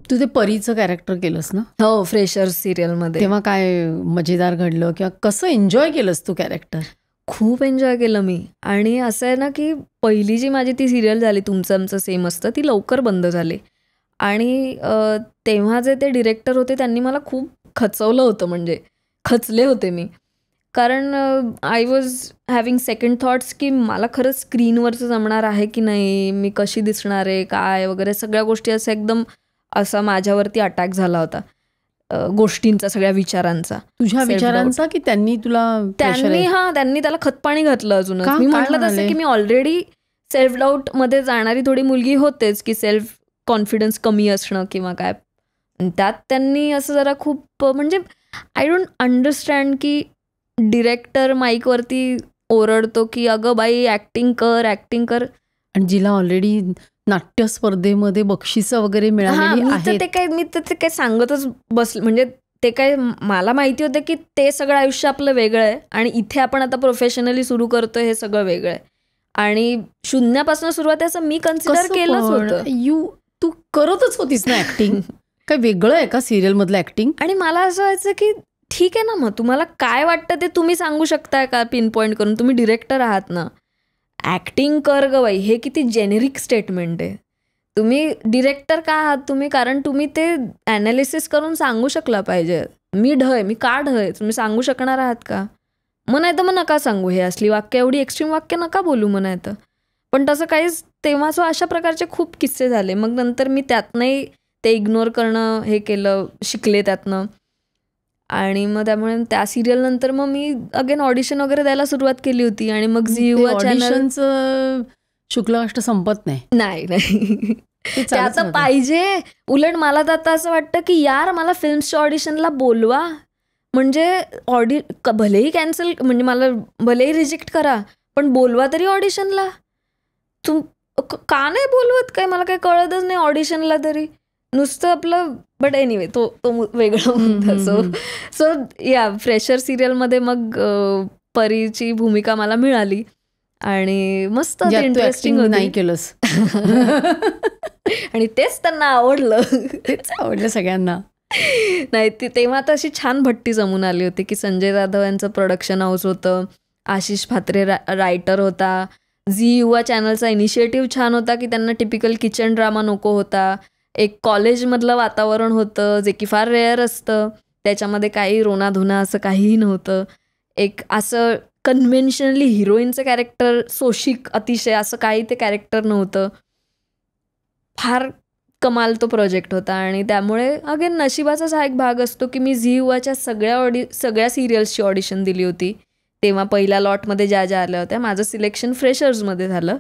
तू ते परीचं कॅरेक्टर केलंस ना? हो, फ्रेशर्स सिरियलमध्ये. तेव्हा काय मजेदार घडलं किंवा कसं एन्जॉय केलंस तू कॅरेक्टर? खूप एन्जॉय केलं मी. आणि असं आहे ना की पहिली जी माझी ती सिरियल झाली तुमचं आमचं सेम असतं, ती लवकर बंद झाली. आणि तेव्हा जे ते डिरेक्टर होते त्यांनी मला खूप खचवलं होतं, म्हणजे खचले होते मी. कारण I was having second thoughts की मला खरंच स्क्रीनवरचं जमणार आहे की नाही, मी कशी दिसणार आहे काय वगैरे सगळ्या गोष्टी असं एकदम असा माझ्यावरती अटॅक झाला होता, गोष्टींचा, सगळ्या विचारांचा. तुझ्या विचारांचा की त्यांनी तुला? त्यांनी त्याला खतपाणी घातलं अजून. मी म्हटलं तसं की मी ऑलरेडी सेल्फ डाऊट मध्ये जाणारी थोडी मुलगी होतेच, की सेल्फ कॉन्फिडन्स कमी असणं किंवा काय. त्यात त्यांनी असं जरा खूप, म्हणजे आय डोंट अंडरस्टँड की डिरेक्टर माईकवरती ओरडतो की अगं बाई ऍक्टिंग कर ऍक्टिंग कर, आणि जिला ऑलरेडी नाट्य स्पर्धेमध्ये बक्षिसं वगैरे मिळालेली आहेत. मी ते काय सांगतच बसले, म्हणजे ते काय मला माहिती होतं की ते सगळं आयुष्य आपलं वेगळं आहे आणि इथे आपण आता प्रोफेशनली सुरू करतोय हे सगळं वेगळं आहे. आणि शून्यापासून सुरुवात आहे असं मी कन्सिडर केलंच होतं. तू करतच होतीस ना ऍक्टिंग? काय वेगळं आहे का सिरियल मधलं ऍक्टिंग? आणि मला असं व्हायचं की ठीक आहे ना, मग तुम्हाला काय वाटतं ते तुम्ही सांगू शकताय का पिन पॉईंट करून? तुम्ही डिरेक्टर आहात ना, ऍक्टिंग कर ग बाई, हे किती जेनेरिक स्टेटमेंट आहे. तुम्ही डिरेक्टर का आहात तुम्ही? कारण तुम्ही ते ॲनालिसिस करून सांगू शकला पाहिजे. मी ढय, मी का ढय, तुम्ही सांगू शकणार आहात का? मग नाही तर मग नका सांगू, हे असली वाक्य, एवढी एक्स्ट्रीम वाक्य नका बोलू मग नाही तर. पण तसं काहीच तेव्हा अशा प्रकारचे खूप किस्से झाले. मग नंतर मी त्यातनंही ते इग्नोर करणं हे केलं, शिकले त्यातनं. आणि मग त्यामुळे त्या सिरियल नंतर मग मी अगेन ऑडिशन वगैरे द्यायला सुरुवात केली होती. आणि मग झी युवा चॅनलचं शुक्लाष्ट संपत नाही. ते आता पाहिजे. उलट मला तर आता असं वाटतं की यार मला फिल्म्सच्या ऑडिशनला बोलवा, म्हणजे भलेही कॅन्सल, म्हणजे मला भलेही रिजेक्ट करा, पण बोलवा तरी ऑडिशनला. का नाही बोलवत काय मला काही कळतच नाही ऑडिशनला तरी, नुसतं आपलं. बट एनिवे तो वेगळा मुद्दा. सो या फ्रेशर सिरियलमध्ये मग परीची भूमिका मला मिळाली आणि मस्त इंटरेस्टिंग नाही केलंस. आणि तेच त्यांना आवडलं. तेच आवडलं सगळ्यांना. नाही तेव्हा तर अशी छान भट्टी जमून आली होती की संजय जाधव यांचं प्रोडक्शन हाऊस होतं, आशिष फात्रे रायटर होता, झी युवा चॅनलचा इनिशिएटिव्ह छान होता की त्यांना टिपिकल किचन ड्रामा नको होता. एक कॉलेजमधलं वातावरण होतं जे की फार रेअर असतं, त्याच्यामध्ये काही रोनाधुना असं काहीही नव्हतं. एक असं कन्व्हेन्शनली हिरोईनचं कॅरेक्टर सोशिक अतिशय असं काही ते कॅरेक्टर नव्हतं. फार कमाल तो प्रोजेक्ट होता. आणि त्यामुळे अगेन नशिबाचाच हा एक भाग असतो की मी झी युवाच्या सगळ्या सिरियल्सची ऑडिशन दिली होती. तेव्हा पहिल्या लॉटमध्ये ज्या आल्या होत्या, माझं सिलेक्शन फ्रेशर्समध्ये झालं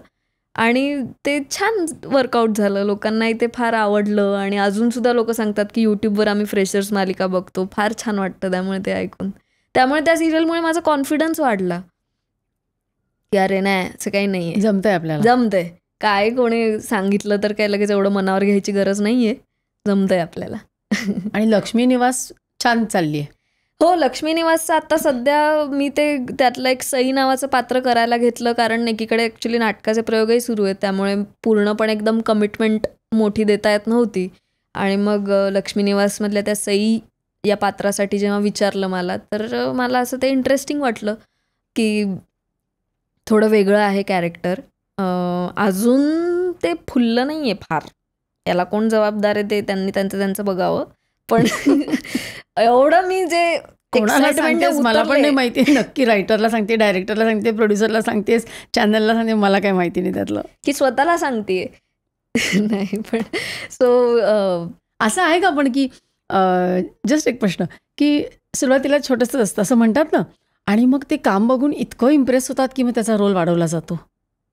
आणि ते छान वर्कआउट झालं. लोकांनाही ते फार आवडलं आणि अजूनसुद्धा लोक सांगतात की यूट्यूबवर आम्ही फ्रेशर्स मालिका बघतो. फार छान वाटतं त्यामुळे ते ऐकून. त्यामुळे त्या सिरियलमुळे माझा कॉन्फिडन्स वाढला की अरे नाही असं काही नाही आहे, जमतंय आपल्याला, जमतंय. काय कोणी सांगितलं तर काय लगेच एवढं मनावर घ्यायची गरज नाहीये, जमतंय आपल्याला. आणि लक्ष्मी निवास छान चालली आहे. हो, लक्ष्मी निवासचं आता सध्या मी ते त्यातलं एक सई नावाचं पात्र करायला घेतलं, कारण एकीकडे ॲक्च्युली नाटकाचे प्रयोगही सुरू आहेत, त्यामुळे पूर्णपणे एकदम कमिटमेंट मोठी देता येत नव्हती. आणि मग लक्ष्मी निवासमधल्या त्या सई या पात्रासाठी जेव्हा विचारलं मला, तर मला असं ते इंटरेस्टिंग वाटलं की थोडं वेगळं आहे कॅरेक्टर. अजून ते फुललं नाही आहे फार, याला कोण जबाबदार आहे ते त्यांनी त्यांचं बघावं. पण एवढं मी जे मला पण नाही माहिती, नक्की रायटरला सांगते, डायरेक्टरला सांगते, प्रोड्युसरला सांगतेस, चॅनलला सांगते, मला काय माहिती नाही त्यातलं, की स्वतःला सांगते नाही. पण सो असं आहे का पण की जस्ट एक प्रश्न की सुरुवातीला छोटंसं असतं असं म्हणतात ना, आणि मग ते काम बघून इतकं इम्प्रेस होतात की मग त्याचा रोल वाढवला जातो,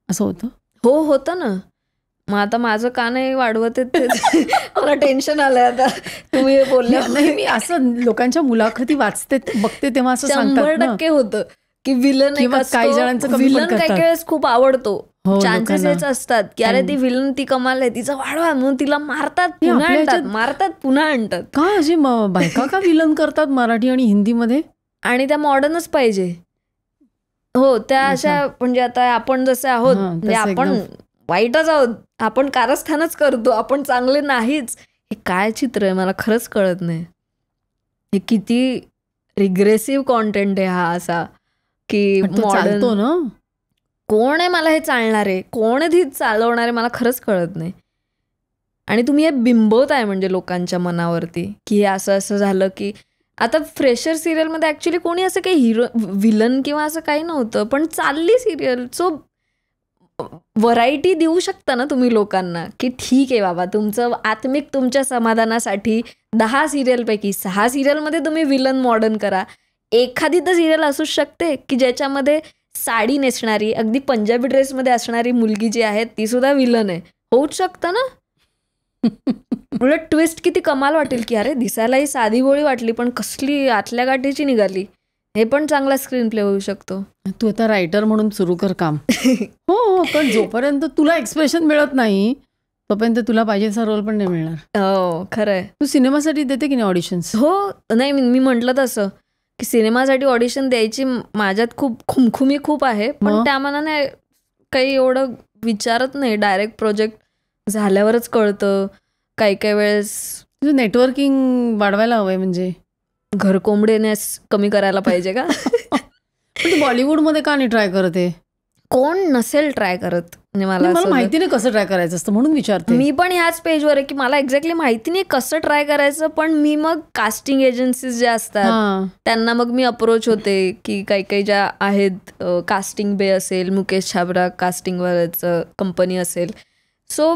असं होतं? हो, होतं ना. मग आता माझं का नाही वाढवत मला टेन्शन आलंय आता तुम्ही बोलले. नाही, मी असं लोकांच्या मुलाखती वाचते बघते तेव्हा असं सांगतात 100% होतं की विलन काही जणांचं विलन काही वेळेस खूप आवडतो, चान्सेस हेच असतात की अरे ती विलन ती कमाल आहे, तिचा वाढवा, म्हणून तिला मारतात पुन्हा आणतात. का अशी बायका का विलन करतात मराठी आणि हिंदीमध्ये? आणि त्या मॉडर्नच पाहिजे. हो, त्या अशा म्हणजे आता आपण जसे आहोत, म्हणजे आपण वाईटच आहोत, आपण कारस्थानच करतो, आपण चांगले नाहीच, हे काय चित्र आहे मला खरंच कळत नाही. हे किती रिग्रेसिव्ह कॉन्टेंट आहे हा असा की पण तो मॉडर्न. चालतो ना. कोण आहे मला हे चालणार आहे, कोण आहे चालवणार आहे, मला खरंच कळत नाही. आणि तुम्ही हे बिंबवताय म्हणजे लोकांच्या मनावरती की हे असं असं झालं की आता फ्रेशर सिरियलमध्ये ॲक्च्युली कोणी असं काही हिरो विलन किंवा असं काही नव्हतं, पण चालली सिरियल. सो व्हरायटी देऊ शकता ना तुम्ही लोकांना की ठीक आहे बाबा, तुमचं आत्मिक तुमच्या समाधानासाठी 10 सिरियलपैकी 6 सिरियलमध्ये तुम्ही विलन मॉडर्न करा. एखादी तर सिरियल असू शकते की ज्याच्यामध्ये साडी नेसणारी अगदी पंजाबी ड्रेसमध्ये असणारी मुलगी जी आहे ती सुद्धा विलन आहे. होऊच शकतं ना. उलट ट्विस्ट किती कमाल वाटेल की अरे दिसायलाही साधी बोळी वाटली पण कसली आतल्या गाठीची निघाली. हे पण चांगला स्क्रीन प्ले होऊ शकतो. तू आता रायटर म्हणून सुरू कर काम. हो, पण जोपर्यंत तुला एक्सप्रेशन मिळत नाही तोपर्यंत तुला पाहिजे तसा रोल पण नाही मिळणार. हो खरंय. तू सिनेमासाठी देते की नाही ऑडिशन्स? हो नाही मी म्हटलं तसं की सिनेमासाठी ऑडिशन द्यायची माझ्यात खूप खुमखुमी खूप आहे, पण त्या मनाने काही एवढं विचारत नाही. डायरेक्ट प्रोजेक्ट झाल्यावरच कळतं. काही काही वेळेस तुझं नेटवर्किंग वाढवायला हवंय. म्हणजे घरकोंबडेनेस कमी करायला पाहिजे का? पण तू बॉलिवूडमध्ये का नाही ट्राय करते? कोण नसेल ट्राय करत. म्हणजे मला माहिती नाही कसं ट्राय करायचं असतं म्हणून विचारते. मी पण ह्याच पेजवर आहे की मला एक्झॅक्टली माहिती नाही कसं ट्राय करायचं, पण मी मग कास्टिंग एजन्सीज ज्या असतात त्यांना मग मी अप्रोच होते की काही काही ज्या आहेत, कास्टिंग बे असेल, मुकेश छाबरा कास्टिंगवाल्याचं कंपनी असेल, सो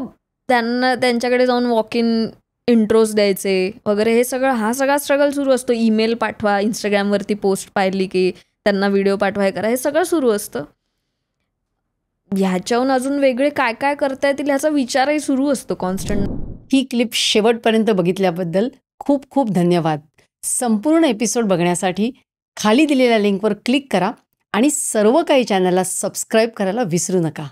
त्यांना त्यांच्याकडे जाऊन वॉक इन इंट्रोज द्यायचे वगैरे. हे सगळं हा सगळा स्ट्रगल सुरू असतो. ईमेल पाठवा, इंस्टाग्रामवरती पोस्ट पाहिली की त्यांना व्हिडिओ पाठवाय करा, हे सगळं सुरू असतं. ह्याच्याहून अजून वेगळे काय काय करता येतील ह्याचा विचारही सुरू असतो कॉन्स्टंट. ही क्लिप शेवटपर्यंत बघितल्याबद्दल खूप खूप धन्यवाद. संपूर्ण एपिसोड बघण्यासाठी खाली दिलेल्या लिंकवर क्लिक करा आणि सर्व काही चॅनलला सबस्क्राईब करायला विसरू नका.